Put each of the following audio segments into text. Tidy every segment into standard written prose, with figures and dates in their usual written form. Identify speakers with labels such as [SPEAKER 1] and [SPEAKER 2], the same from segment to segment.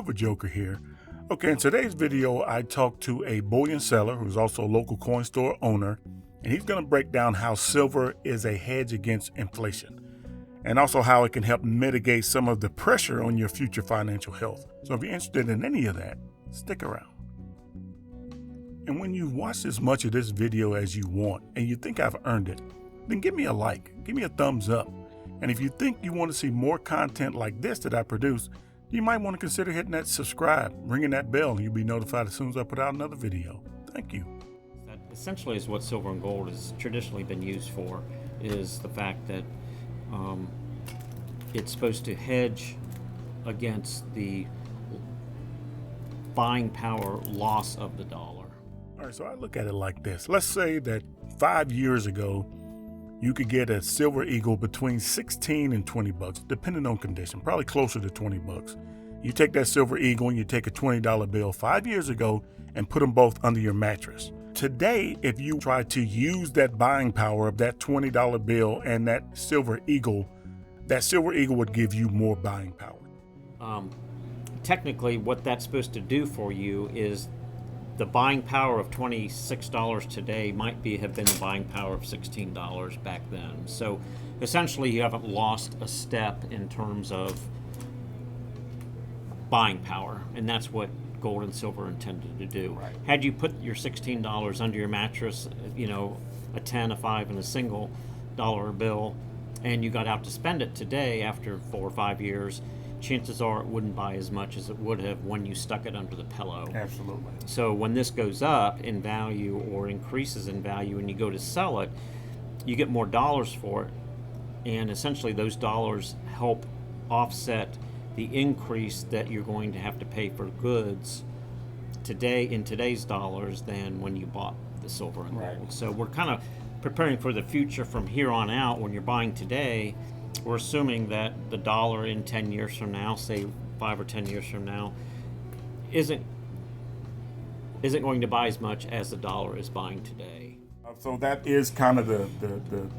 [SPEAKER 1] Silver Joker here. Okay, in today's video, I talked to a bullion seller who's also a local coin store owner, and he's going to break down how silver is a hedge against inflation, and also how it can help mitigate some of the pressure on your future financial health. So if you're interested in any of that, stick around. And when you've watched as much of this video as you want, and you think I've earned it, then give me a like, give me a thumbs up. And if you think you want to see more content like this that I produce, you might want to consider hitting that subscribe, ringing that bell, and you'll be notified as soon as I put out another video. Thank you.
[SPEAKER 2] That essentially is what silver and gold has traditionally been used for, is the fact that it's supposed to hedge against the buying power loss of the dollar.
[SPEAKER 1] All right, so I look at it like this. Let's say that 5 years ago, you could get a silver eagle between 16 and 20 bucks, depending on condition, probably closer to 20 bucks. You take that silver eagle and you take a $20 bill 5 years ago and put them both under your mattress. Today, if you try to use that buying power of that $20 bill and that silver eagle would give you more buying power.
[SPEAKER 2] Technically, what that's supposed to do for you is the buying power of $26 today might have been the buying power of $16 back then. So essentially you haven't lost a step in terms of buying power, and that's what gold and silver are intended to do.
[SPEAKER 1] Right.
[SPEAKER 2] Had you put your $16 under your mattress, a 10, a 5, and a single dollar bill, and you got out to spend it today after 4 or 5 years, chances are it wouldn't buy as much as it would have when you stuck it under the pillow.
[SPEAKER 1] Absolutely.
[SPEAKER 2] So when this goes up in value or increases in value and you go to sell it, you get more dollars for it, and essentially those dollars help offset the increase that you're going to have to pay for goods today in today's dollars than when you bought the silver and gold.
[SPEAKER 1] Right.
[SPEAKER 2] So we're kind of preparing for the future from here on out. When you're buying today, we're assuming that the dollar in 10 years from now, say 5 or 10 years from now, isn't going to buy as much as the dollar is buying today.
[SPEAKER 1] So that is kind of the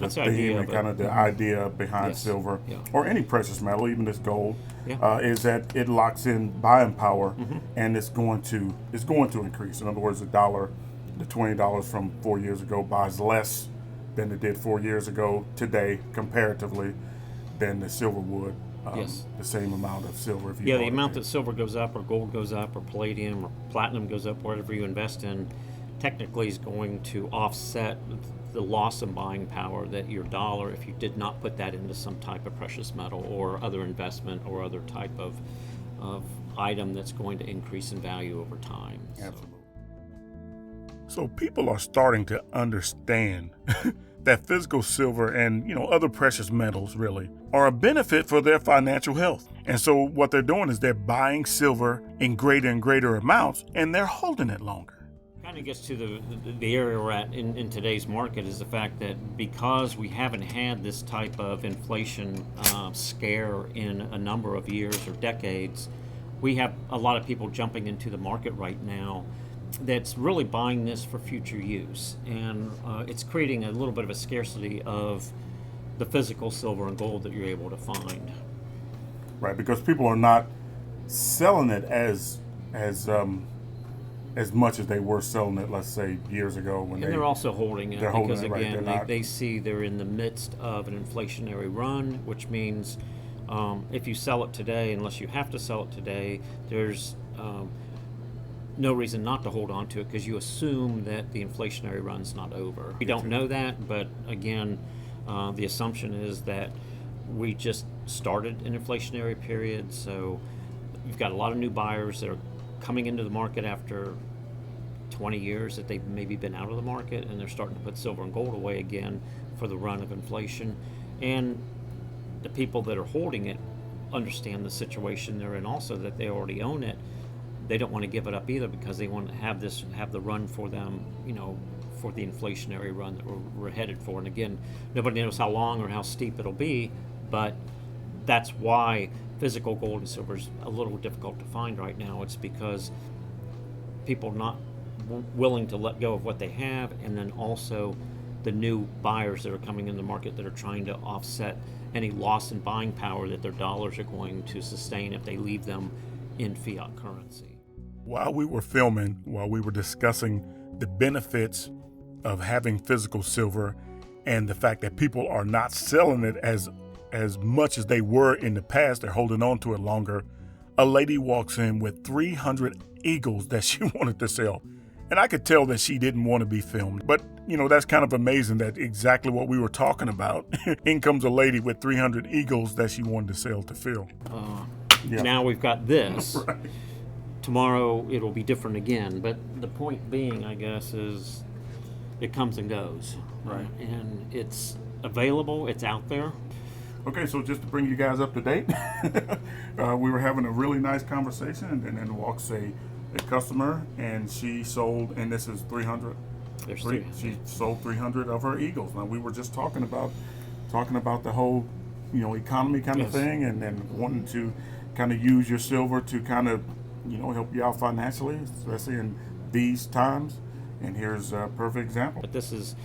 [SPEAKER 1] theme and kind of the idea behind silver, or any precious metal, even this gold, is that it locks in buying power, and it's going to increase. In other words, the $20 from 4 years ago buys less than it did 4 years ago today, comparatively, than the silver would. The same amount of silver. If you
[SPEAKER 2] the amount that silver goes up, or gold goes up, or palladium or platinum goes up, whatever you invest in, technically is going to offset the loss in buying power that your dollar, if you did not put that into some type of precious metal or other investment or other type of item that's going to increase in value over time.
[SPEAKER 1] Absolutely. So people are starting to understand that physical silver and other precious metals really are a benefit for their financial health. And so what they're doing is they're buying silver in greater and greater amounts, and they're holding it longer.
[SPEAKER 2] Kind of gets to the area we're at in today's market, is the fact that because we haven't had this type of inflation scare in a number of years or decades, we have a lot of people jumping into the market right now that's really buying this for future use, and it's creating a little bit of a scarcity of the physical silver and gold that you're able to find.
[SPEAKER 1] Right, because people are not selling it as much as they were selling it, let's say, years ago.
[SPEAKER 2] They're also holding it because, again,
[SPEAKER 1] right.
[SPEAKER 2] they see they're in the midst of an inflationary run, which means if you sell it today, unless you have to sell it today, there's no reason not to hold on to it, because you assume that the inflationary run's not over. We don't know that, but again, the assumption is that we just started an inflationary period, so you've got a lot of new buyers that are coming into the market after 20 years that they've maybe been out of the market, and they're starting to put silver and gold away again for the run of inflation. And the people that are holding it understand the situation they're in also, that they already own it. They don't want to give it up either, because they want to have the run for them, for the inflationary run that we're headed for. And again, nobody knows how long or how steep it'll be, but that's why physical gold and silver is a little difficult to find right now. It's because people are not willing to let go of what they have, and then also the new buyers that are coming in the market that are trying to offset any loss in buying power that their dollars are going to sustain if they leave them in fiat currency.
[SPEAKER 1] While we were filming, while we were discussing the benefits of having physical silver and the fact that people are not selling it as much as they were in the past, they're holding on to it longer, a lady walks in with 300 eagles that she wanted to sell. And I could tell that she didn't want to be filmed. But, that's kind of amazing that exactly what we were talking about. In comes a lady with 300 eagles that she wanted to sell to Phil.
[SPEAKER 2] Now we've got this.
[SPEAKER 1] Right.
[SPEAKER 2] Tomorrow it'll be different again. But the point being, I guess, is it comes and goes.
[SPEAKER 1] Right.
[SPEAKER 2] And it's available. It's out there.
[SPEAKER 1] Okay, so just to bring you guys up to date, we were having a really nice conversation, and then walks a customer, and she sold, and this is 300. She sold 300 of her eagles. Now we were just talking about the whole, economy kind of thing, and then wanting to kind of use your silver to kind of, help you out financially, especially in these times. And here's a perfect example.
[SPEAKER 2] But this is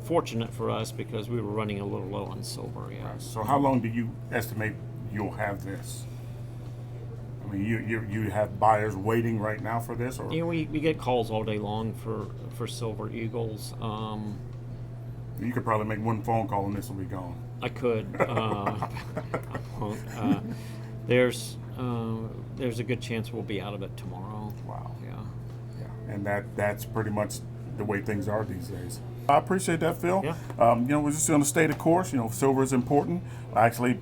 [SPEAKER 2] fortunate for us because we were running a little low on silver. Yeah.
[SPEAKER 1] Right. So how long do you estimate you'll have this? I mean, you have buyers waiting right now for this, or
[SPEAKER 2] we get calls all day long for silver eagles.
[SPEAKER 1] You could probably make one phone call and this will be gone.
[SPEAKER 2] I could. I won't. There's a good chance we'll be out of it tomorrow.
[SPEAKER 1] Wow.
[SPEAKER 2] Yeah.
[SPEAKER 1] And that's pretty much the way things are these days. I appreciate that, Phil.
[SPEAKER 2] Yeah.
[SPEAKER 1] We're just going to stay the course. Silver is important. Actually,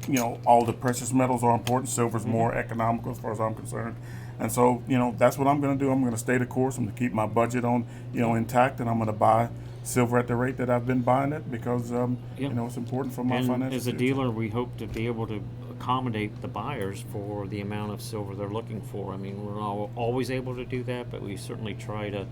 [SPEAKER 1] all the precious metals are important. Silver is more economical as far as I'm concerned. And so, that's what I'm going to do. I'm going to stay the course. I'm going to keep my budget on, intact, and I'm going to buy silver at the rate that I've been buying it because, it's important for my financial
[SPEAKER 2] as a
[SPEAKER 1] future.
[SPEAKER 2] dealer, we hope to be able to accommodate the buyers for the amount of silver they're looking for. I mean, we're not always able to do that, but we certainly try to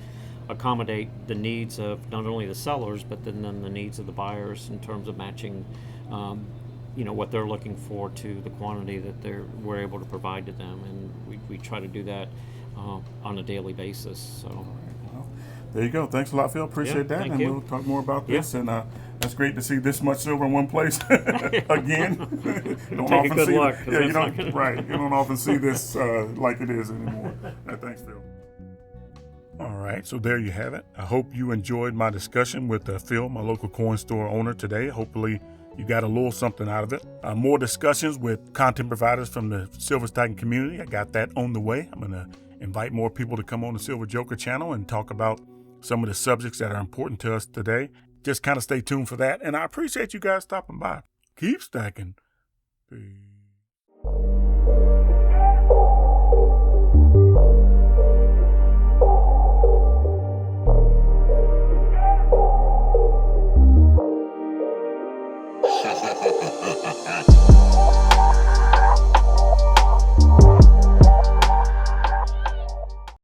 [SPEAKER 2] accommodate the needs of not only the sellers, but then the needs of the buyers in terms of matching, what they're looking for to the quantity that we're able to provide to them, and we try to do that on a daily basis. So.
[SPEAKER 1] All right, well, there you go. Thanks a lot, Phil. Appreciate that, and we'll talk more about this. And that's great to see this much silver in one place again. Don't
[SPEAKER 2] Take a good look.
[SPEAKER 1] You don't often see this like it is anymore. Thanks, Phil. All right, so there you have it. I hope you enjoyed my discussion with Phil, my local coin store owner today. Hopefully you got a little something out of it. More discussions with content providers from the Silver Stacking community. I got that on the way. I'm going to invite more people to come on the Silver Joker channel and talk about some of the subjects that are important to us today. Just kind of stay tuned for that. And I appreciate you guys stopping by. Keep stacking. Peace.